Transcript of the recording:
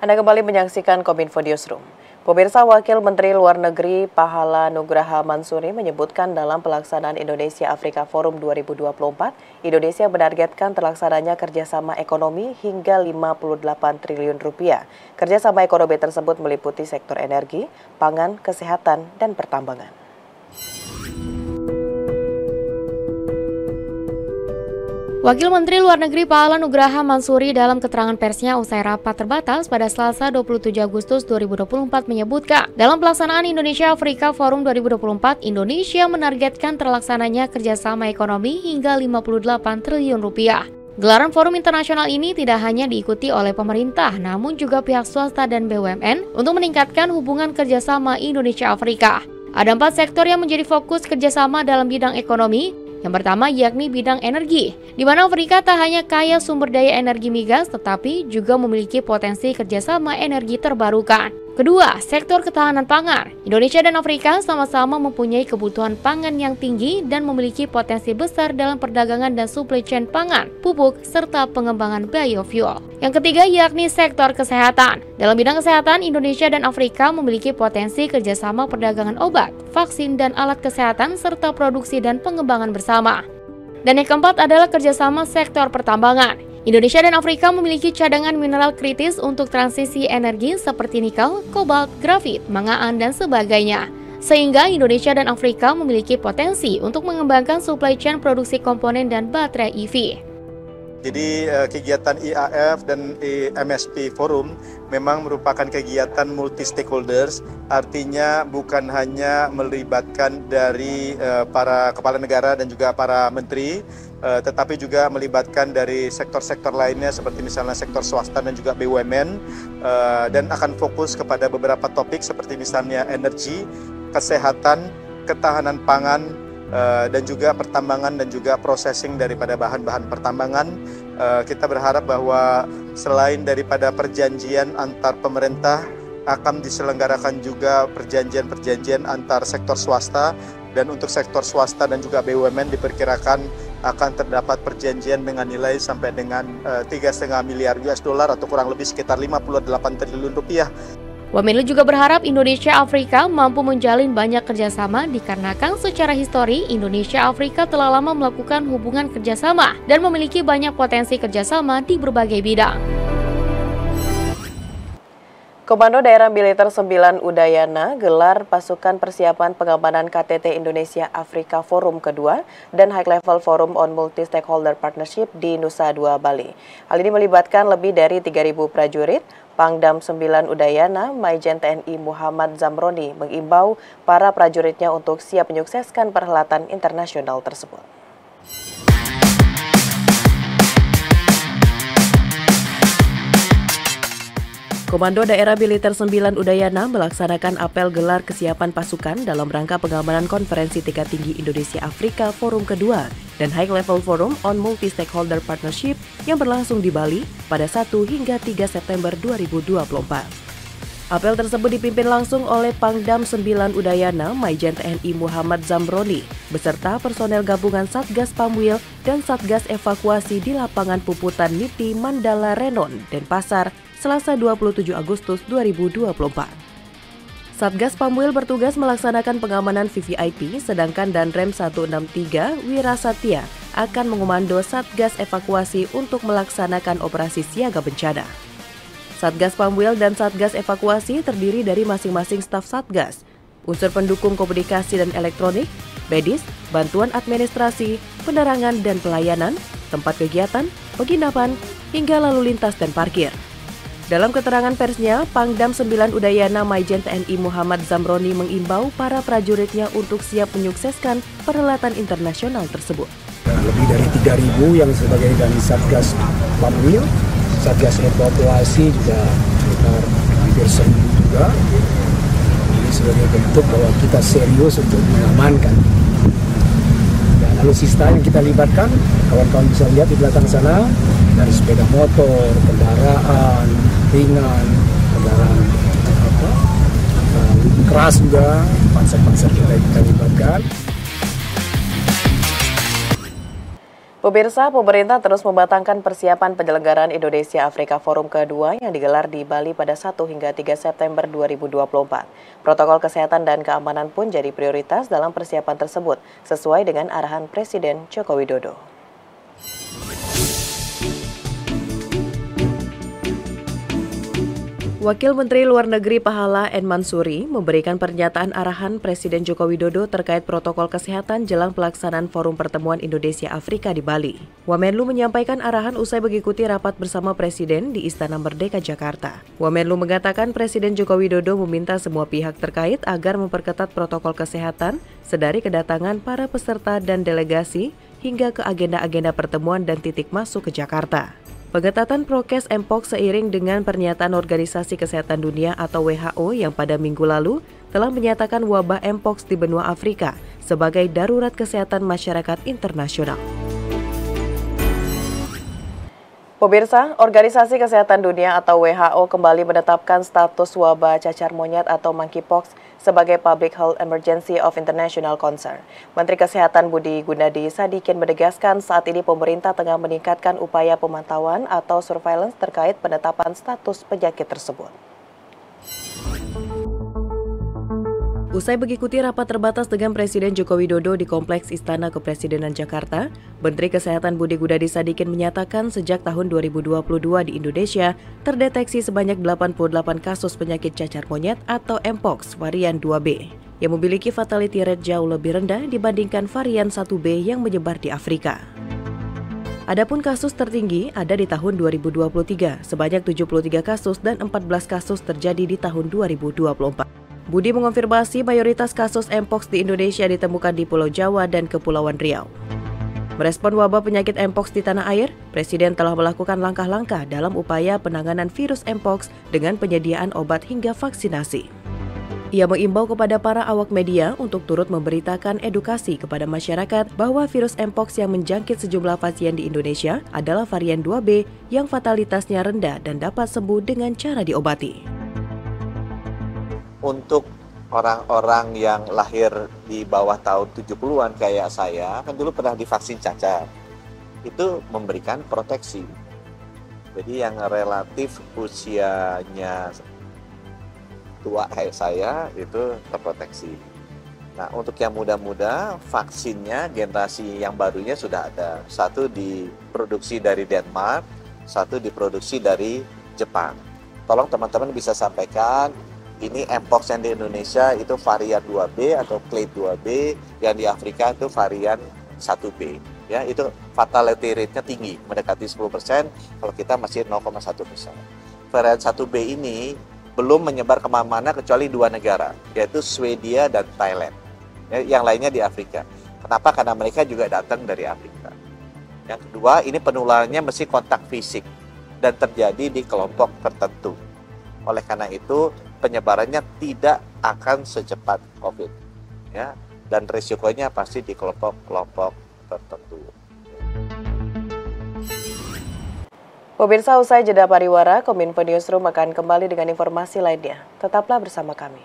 Anda kembali menyaksikan Kominfo Newsroom. Pemirsa, Wakil Menteri Luar Negeri Pahala Nugraha Mansuri menyebutkan dalam pelaksanaan Indonesia-Afrika Forum 2024, Indonesia menargetkan terlaksananya kerjasama ekonomi hingga 58 triliun rupiah. Kerjasama ekonomi tersebut meliputi sektor energi, pangan, kesehatan, dan pertambangan. Wakil Menteri Luar Negeri Pahala Nugraha Mansuri dalam keterangan persnya usai rapat terbatas pada Selasa 27 Agustus 2024 menyebutkan, dalam pelaksanaan Indonesia-Afrika Forum 2024, Indonesia menargetkan terlaksananya kerjasama ekonomi hingga 58 triliun rupiah. Gelaran forum internasional ini tidak hanya diikuti oleh pemerintah, namun juga pihak swasta dan BUMN untuk meningkatkan hubungan kerjasama Indonesia-Afrika. Ada 4 sektor yang menjadi fokus kerjasama dalam bidang ekonomi. Yang pertama yakni bidang energi, di mana Afrika tak hanya kaya sumber daya energi migas, tetapi juga memiliki potensi kerjasama energi terbarukan. Kedua, sektor ketahanan pangan. Indonesia dan Afrika sama-sama mempunyai kebutuhan pangan yang tinggi dan memiliki potensi besar dalam perdagangan dan supply chain pangan, pupuk, serta pengembangan biofuel. Yang ketiga yakni sektor kesehatan. Dalam bidang kesehatan, Indonesia dan Afrika memiliki potensi kerjasama perdagangan obat, vaksin, dan alat kesehatan, serta produksi dan pengembangan bersama. Dan yang keempat adalah kerjasama sektor pertambangan. Indonesia dan Afrika memiliki cadangan mineral kritis untuk transisi energi seperti nikel, kobalt, grafit, mangaan, dan sebagainya. Sehingga Indonesia dan Afrika memiliki potensi untuk mengembangkan supply chain produksi komponen dan baterai EV. Jadi kegiatan IAF dan MSP Forum memang merupakan kegiatan multi-stakeholders, artinya bukan hanya melibatkan dari para kepala negara dan juga para menteri, tetapi juga melibatkan dari sektor-sektor lainnya seperti misalnya sektor swasta dan juga BUMN, dan akan fokus kepada beberapa topik seperti misalnya energi, kesehatan, ketahanan pangan, dan juga pertambangan dan juga processing daripada bahan-bahan pertambangan. Kita berharap bahwa selain daripada perjanjian antar pemerintah, akan diselenggarakan juga perjanjian-perjanjian antar sektor swasta, dan untuk sektor swasta dan juga BUMN diperkirakan akan terdapat perjanjian dengan nilai sampai dengan 3,5 miliar US dollar atau kurang lebih sekitar 58 triliun rupiah. Wamenlu juga berharap Indonesia-Afrika mampu menjalin banyak kerjasama dikarenakan secara histori Indonesia-Afrika telah lama melakukan hubungan kerjasama dan memiliki banyak potensi kerjasama di berbagai bidang. Komando Daerah Militer 9 Udayana gelar pasukan persiapan pengamanan KTT Indonesia-Afrika Forum kedua dan High Level Forum on Multi-Stakeholder Partnership di Nusa Dua, Bali. Hal ini melibatkan lebih dari 3.000 prajurit. Pangdam 9 Udayana, Maijen TNI Muhammad Zamroni mengimbau para prajuritnya untuk siap menyukseskan perhelatan internasional tersebut. Komando Daerah Militer 9 Udayana melaksanakan apel gelar kesiapan pasukan dalam rangka pengamanan konferensi tingkat tinggi Indonesia-Afrika Forum kedua dan High Level Forum on Multi-Stakeholder Partnership yang berlangsung di Bali pada 1 hingga 3 September 2024. Apel tersebut dipimpin langsung oleh Pangdam 9 Udayana, Maijen TNI Muhammad Zamroni, beserta personel gabungan Satgas Pamwil dan Satgas Evakuasi di lapangan Puputan Niti Mandala Renon, Denpasar, Selasa 27 Agustus 2024. Satgas Pamwil bertugas melaksanakan pengamanan VVIP, sedangkan Danrem 163 Wirasatya akan mengomando Satgas Evakuasi untuk melaksanakan operasi siaga bencana. Satgas Pamwil dan Satgas Evakuasi terdiri dari masing-masing staf Satgas, unsur pendukung komunikasi dan elektronik, medis, bantuan administrasi, penerangan dan pelayanan, tempat kegiatan, penginapan, hingga lalu lintas dan parkir. Dalam keterangan persnya, Pangdam 9 Udayana Maijen TNI Muhammad Zamroni mengimbau para prajuritnya untuk siap menyukseskan perhelatan internasional tersebut. Lebih dari 3.000 yang sebagai dari Satgas Pamwil, Satgas Evakuasi juga sekitar hampir 1.000 juga. Ini sebagai bentuk bahwa kita serius untuk mengamankan. Dan alutsista yang kita libatkan, kawan-kawan bisa lihat di belakang sana, dari sepeda motor, kendaraan ringan, kendaraan keras juga, panser-panser kita libatkan. Pemirsa, pemerintah terus membatangkan persiapan penyelenggaraan Indonesia Afrika Forum kedua yang digelar di Bali pada 1 hingga 3 September 2024. Protokol kesehatan dan keamanan pun jadi prioritas dalam persiapan tersebut, sesuai dengan arahan Presiden Joko Widodo. Wakil Menteri Luar Negeri Pahala N. Mansuri memberikan pernyataan arahan Presiden Joko Widodo terkait protokol kesehatan jelang pelaksanaan Forum Pertemuan Indonesia Afrika di Bali. Wamenlu menyampaikan arahan usai mengikuti rapat bersama Presiden di Istana Merdeka, Jakarta. Wamenlu mengatakan Presiden Joko Widodo meminta semua pihak terkait agar memperketat protokol kesehatan sedari kedatangan para peserta dan delegasi hingga ke agenda-agenda pertemuan dan titik masuk ke Jakarta. Pengetatan prokes Mpox seiring dengan pernyataan Organisasi Kesehatan Dunia atau WHO yang pada minggu lalu telah menyatakan wabah Mpox di benua Afrika sebagai darurat kesehatan masyarakat internasional. Pemirsa, Organisasi Kesehatan Dunia atau WHO kembali menetapkan status wabah cacar monyet atau monkeypox sebagai Public Health Emergency of International Concern. Menteri Kesehatan Budi Gunadi Sadikin menegaskan saat ini pemerintah tengah meningkatkan upaya pemantauan atau surveillance terkait penetapan status penyakit tersebut. Usai mengikuti rapat terbatas dengan Presiden Joko Widodo di Kompleks Istana Kepresidenan Jakarta, Menteri Kesehatan Budi Gunadi Sadikin menyatakan sejak tahun 2022 di Indonesia terdeteksi sebanyak 88 kasus penyakit cacar monyet atau Mpox varian 2B yang memiliki fatality rate jauh lebih rendah dibandingkan varian 1B yang menyebar di Afrika. Adapun kasus tertinggi ada di tahun 2023, sebanyak 73 kasus dan 14 kasus terjadi di tahun 2024. Budi mengonfirmasi mayoritas kasus Mpox di Indonesia ditemukan di Pulau Jawa dan Kepulauan Riau. Merespon wabah penyakit Mpox di tanah air, Presiden telah melakukan langkah-langkah dalam upaya penanganan virus Mpox dengan penyediaan obat hingga vaksinasi. Ia mengimbau kepada para awak media untuk turut memberitakan edukasi kepada masyarakat bahwa virus Mpox yang menjangkit sejumlah pasien di Indonesia adalah varian 2B yang fatalitasnya rendah dan dapat sembuh dengan cara diobati. Untuk orang-orang yang lahir di bawah tahun 70-an kayak saya, kan dulu pernah divaksin cacar. Itu memberikan proteksi. Jadi yang relatif usianya tua kayak saya itu terproteksi. Nah, untuk yang muda-muda, vaksinnya generasi yang barunya sudah ada. Satu diproduksi dari Denmark, satu diproduksi dari Jepang. Tolong teman-teman bisa sampaikan, ini Mpox yang di Indonesia itu varian 2B atau clade 2B, yang di Afrika itu varian 1B. Ya, itu fatality rate-nya tinggi, mendekati 10%, kalau kita masih 0,1%. Varian 1B ini belum menyebar kemana-mana kecuali 2 negara, yaitu Swedia dan Thailand. Ya, yang lainnya di Afrika. Kenapa? Karena mereka juga datang dari Afrika. Yang kedua, ini penularannya mesti kontak fisik dan terjadi di kelompok tertentu. Oleh karena itu, penyebarannya tidak akan secepat COVID, ya, dan risikonya pasti di kelompok-kelompok tertentu. Pemirsa, usai jeda pariwara, Kominfo Newsroom akan kembali dengan informasi lainnya. Tetaplah bersama kami.